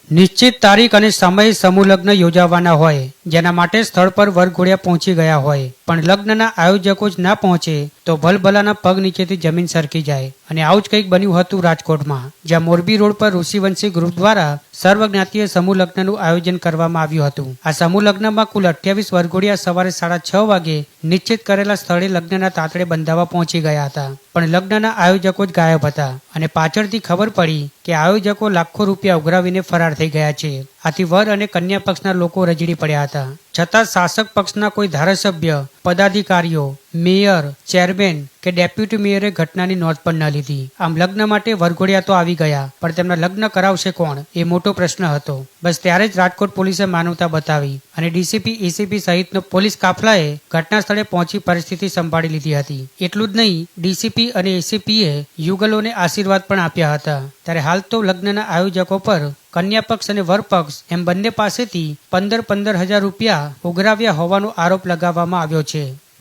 નિશ્ચિત તારીખ અને સમય સમૂહ લગ્ન યોજાવાના હોય, જેના માટે સ્થળ પર વરઘોડિયા પહોંચી ગયા હોય, પણ લગ્નના આયોજકો જ ના પહોંચે તો ભલભલાના પગ નીચેથી જમીન સરકી જાય. અને આવું જ કંઈક બન્યું હતું રાજકોટમાં, જ્યાં મોરબી રોડ પર ઋષિવંશી ગ્રુપ દ્વારા સર્વજ્ઞાતીય સમૂહ લગ્નનું આયોજન કરવામાં આવ્યું હતું. આ સમૂહ લગ્નમાં કુલ 28 વરઘોડિયા સવારે 6:30 વાગે નિશ્ચિત કરેલા સ્થળે લગ્નના તાતડે બંધાવા પહોંચી ગયા હતા, પણ લગ્નના આયોજકો જ ગાયબ હતા અને પાછળથી ખબર પડી કે આયોજકો લાખો રૂપિયા ઉઘરાવીને ફરાર થઈ ગયા છે. આથી વર અને કન્યા પક્ષના લોકો રજડી પડ્યા હતા. છતાં શાસક પક્ષના કોઈ ધારાસભ્ય, પદાધિકારીઓ, મેયર, ચેરમેન કે ડેપ્યુટી મેયરે ઘટનાની નોંધ પણ ન લીધી. આમ લગ્ન માટે વરઘોડિયા તો આવી ગયા, પણ તેમના લગ્ન કરાવશે કોણ એ મોટો પ્રશ્ન હતો. બસ ત્યારે જ રાજકોટ પોલીસે માનવતા બતાવી અને ડીસીપી, એસીપી સહિતનો પોલીસ કાફલાએ ઘટના સ્થળે પહોંચી પરિસ્થિતિ સંભાળી લીધી હતી. એટલું જ નહીં, ડીસીપી અને એસીપીએ યુગલોને આશીર્વાદ પણ આપ્યા હતા. ત્યારે હાલ તો લગ્નના આયોજકો પર કન્યા પક્ષ અને વર પક્ષ એમ બંને પાસેથી 15,000 રૂપિયા ઉઘરાવ્યા હોવાનો આરોપ લગાવવામાં આવ્યો છે.